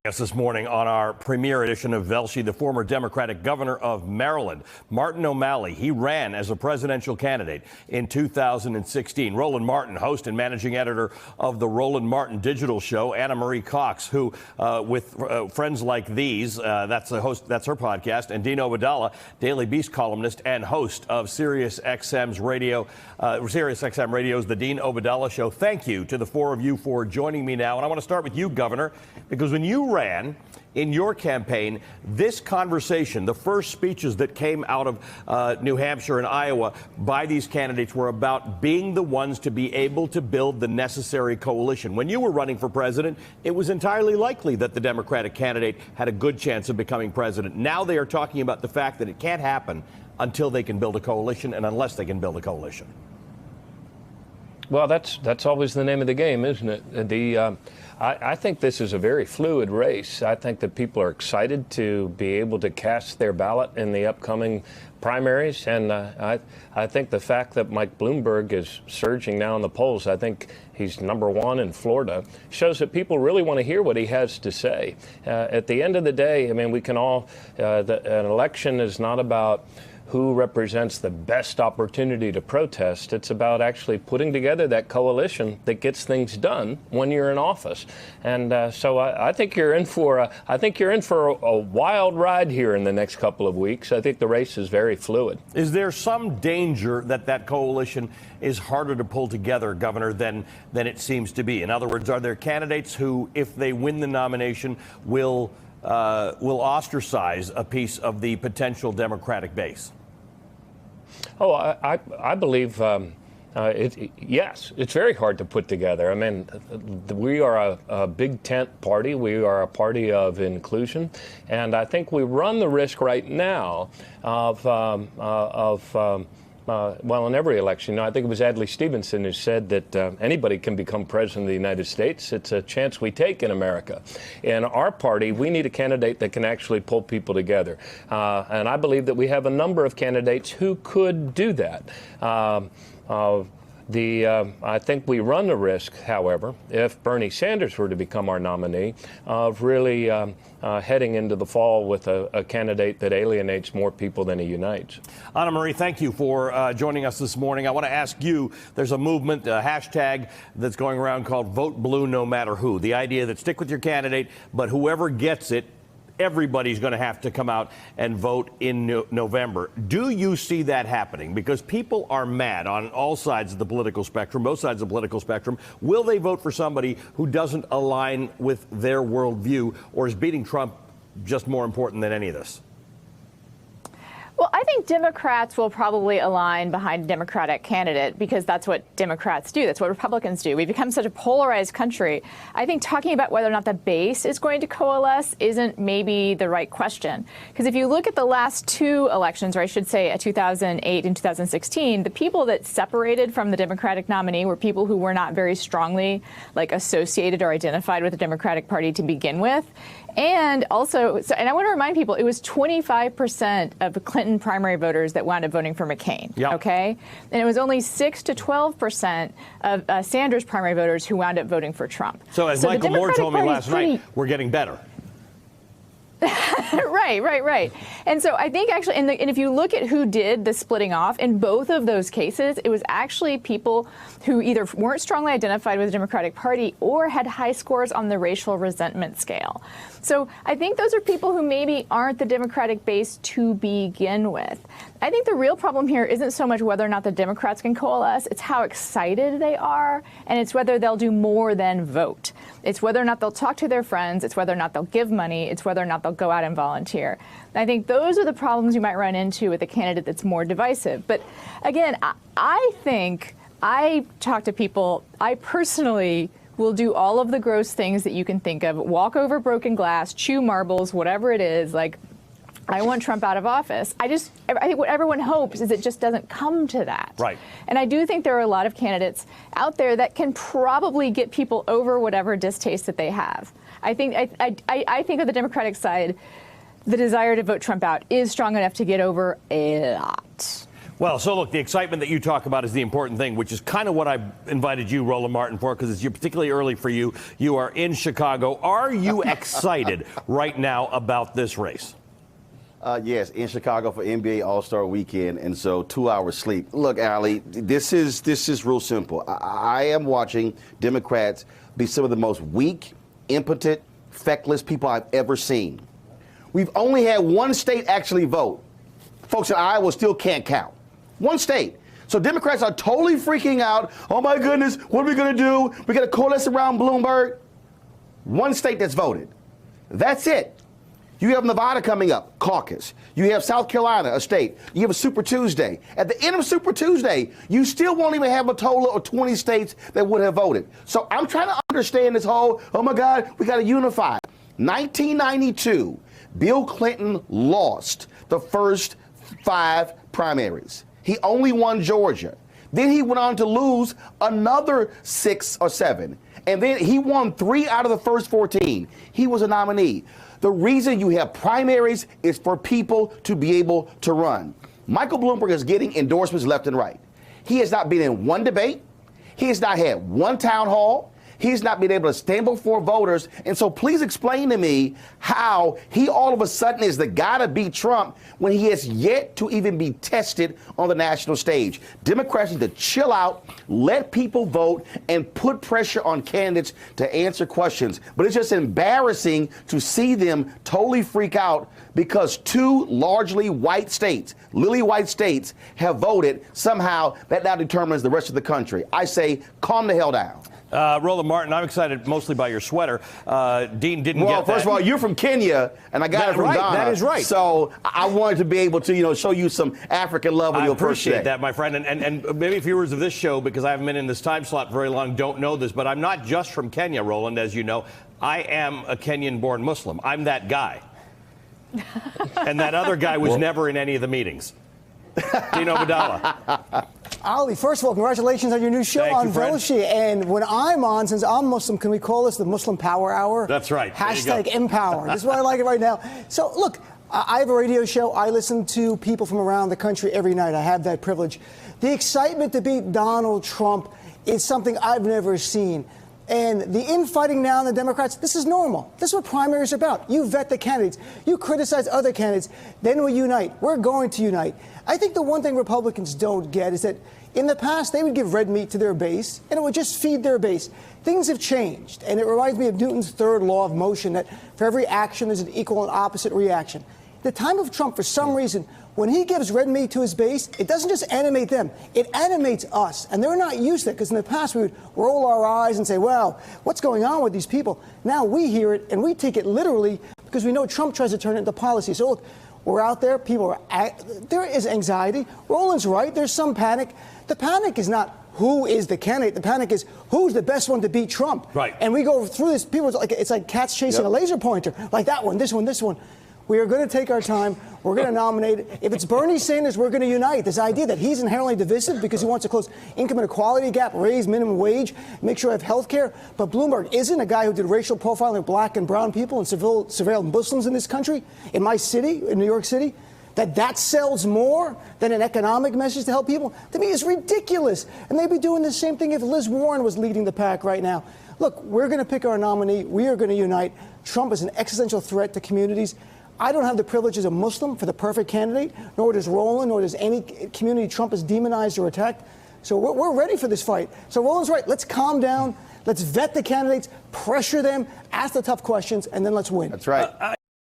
Yes, this morning on our premiere edition of Velshi, the former Democratic governor of Maryland, Martin O'Malley. He ran as a presidential candidate in 2016. Roland Martin, host and managing editor of the Roland Martin digital show, Anna Marie Cox, who with Friends Like These, that's her podcast, and Dean Obadala, Daily Beast columnist and host of Sirius XM Radio's The Dean Obadala Show. Thank you to the four of you for joining me now. And I want to start with you, Governor, because when you ran in your campaign, this conversation, the first speeches that came out of New Hampshire and Iowa by these candidates were about being the ones to be able to build the necessary coalition. When you were running for president, it was entirely likely that the Democratic candidate had a good chance of becoming president. Now they are talking about the fact that it can't happen until they can build a coalition and unless they can build a coalition. Well, that's always the name of the game, isn't it? I think this is a very fluid race. I think that people are excited to be able to cast their ballot in the upcoming primaries. And I think the fact that Mike Bloomberg is surging now in the polls, I think he's #1 in Florida, shows that people really want to hear what he has to say. At the end of the day, I mean, we can all, an election is not about who represents the best opportunity to protest. It's about actually putting together that coalition that gets things done when you're in office. And so I think you're in for a wild ride here in the next couple of weeks. I think the race is very fluid. Is there some danger that that coalition is harder to pull together, Governor, than it seems to be? In other words, are there candidates who, if they win the nomination, will ostracize a piece of the potential Democratic base? Oh, I believe, yes, it's very hard to put together. I mean, we are a big tent party. We are a party of inclusion. And I think we run the risk right now of well, in every election, I think it was Adlai Stevenson who said that anybody can become president of the United States. It's a chance we take in America. In our party, we need a candidate that can actually pull people together. And I believe that we have a number of candidates who could do that. I think we run the risk, however, if Bernie Sanders were to become our nominee, of really heading into the fall with a candidate that alienates more people than he unites. Anna Marie, thank you for joining us this morning. I want to ask you, there's a movement, a hashtag that's going around called Vote Blue No Matter Who. The idea that stick with your candidate, but whoever gets it, everybody's going to have to come out and vote in November. Do you see that happening? Because people are mad on all sides of the political spectrum, both sides of the political spectrum. Will they vote for somebody who doesn't align with their worldview, or is beating Trump just more important than any of this? Well, I think Democrats will probably align behind a Democratic candidate because that's what Democrats do. That's what Republicans do. We've become such a polarized country. I think talking about whether or not the base is going to coalesce isn't maybe the right question. Because if you look at the last two elections, or I should say 2008 and 2016, the people that separated from the Democratic nominee were people who were not very strongly associated or identified with the Democratic Party to begin with. And also, and I want to remind people, it was 25% of the Clinton primary voters that wound up voting for McCain. Yep. Okay? And it was only 6 to 12% of Sanders primary voters who wound up voting for Trump. So as Michael Moore told me last night, we're getting better. Right. And so I think actually, and if you look at who did the splitting off, in both of those cases, it was actually people who either weren't strongly identified with the Democratic Party or had high scores on the racial resentment scale. So I think those are people who maybe aren't the Democratic base to begin with. I think the real problem here isn't so much whether or not the Democrats can coalesce, it's how excited they are, and it's whether they'll do more than vote. It's whether or not they'll talk to their friends, it's whether or not they'll give money, it's whether or not they'll go out and volunteer. And I think those are the problems you might run into with a candidate that's more divisive. But again, I talk to people, I personally will do all of the gross things that you can think of, walk over broken glass, chew marbles, whatever it is, I want Trump out of office. I think what everyone hopes is it just doesn't come to that. Right. And I do think there are a lot of candidates out there that can probably get people over whatever distaste that they have. I think on the Democratic side, the desire to vote Trump out is strong enough to get over a lot. Well, so look, the excitement that you talk about is the important thing, which is kind of what I invited you, Roland Martin, for, because it's particularly early for you. You are in Chicago. Are you excited right now about this race? Yes, in Chicago for NBA All-Star Weekend, and so 2 hours sleep. Look, Ali, this is real simple. I am watching Democrats be some of the most weak, impotent, feckless people I've ever seen. We've only had one state actually vote. Folks in Iowa still can't count. One state. So Democrats are totally freaking out. Oh my goodness, what are we going to do? We got to coalesce around Bloomberg. One state that's voted. That's it. You have Nevada coming up, caucus. You have South Carolina, a state. You have a Super Tuesday. At the end of Super Tuesday, you still won't even have a total of 20 states that would have voted. So I'm trying to understand this whole, oh my God, we got to unify. 1992, Bill Clinton lost the first 5 primaries. He only won Georgia. Then he went on to lose another 6 or 7. And then he won 3 out of the first 14. He was a nominee. The reason you have primaries is for people to be able to run. Michael Bloomberg is getting endorsements left and right. He has not been in one debate. He has not had one town hall. He's not been able to stand before voters. And so please explain to me how he all of a sudden is the guy to beat Trump when he has yet to even be tested on the national stage. Democrats need to chill out, let people vote, and put pressure on candidates to answer questions. But it's just embarrassing to see them totally freak out because 2 largely white states, lily white states, have voted. Somehow that now determines the rest of the country. I say, calm the hell down. Roland Martin, I'm excited mostly by your sweater. Dean didn't get that. Well, first of all, you're from Kenya, and I got it from Ghana. That is right. So I wanted to be able to, show you some African love with your birthday. I appreciate that, my friend. And maybe viewers of this show, because I haven't been in this time slot very long, don't know this, but I'm not just from Kenya, Roland, as you know. I am a Kenyan-born Muslim. I'm that guy. And that other guy was never in any of the meetings. Dino Badala. Ali, first of all, congratulations on your new show on Velshi. And when I'm on, since I'm Muslim, can we call this the Muslim Power Hour? That's right. Hashtag Empower. This is why I like it right now. So, look, I have a radio show. I listen to people from around the country every night. I have that privilege. The excitement to beat Donald Trump is something I've never seen. And the infighting now in the Democrats, this is normal. This is what primaries are about. You vet the candidates. You criticize other candidates. Then we unite. We're going to unite. I think the one thing Republicans don't get is that in the past, they would give red meat to their base, and it would just feed their base. Things have changed, and it reminds me of Newton's third law of motion, that for every action, there's an equal and opposite reaction. The time of Trump, for some reason, when he gives red meat to his base, it doesn't just animate them, it animates us. And they're not used to it, because in the past, we would roll our eyes and say, well, what's going on with these people? Now we hear it, and we take it literally, because we know Trump tries to turn it into policy. So look, we're out there, people are, there is anxiety. Roland's right, there's some panic. The panic is not who is the candidate. The panic is who's the best one to beat Trump. Right. And we go through this, people, it's like cats chasing a laser pointer, like that one, this one, this one. We are going to take our time. We're going to nominate. If it's Bernie Sanders, we're going to unite. This idea that he's inherently divisive because he wants to close income inequality gap, raise minimum wage, make sure I have health care. But Bloomberg isn't a guy who did racial profiling of black and brown people and surveilled Muslims in this country, in my city, in New York City. That sells more than an economic message to help people, to me, is ridiculous. And they'd be doing the same thing if Liz Warren was leading the pack right now. Look, we're going to pick our nominee. We are going to unite. Trump is an existential threat to communities. I don't have the privilege as a Muslim for the perfect candidate, nor does Roland, nor does any community Trump has demonized or attacked. So we're ready for this fight. So Roland's right. Let's calm down. Let's vet the candidates, pressure them, ask the tough questions, and then let's win. That's right.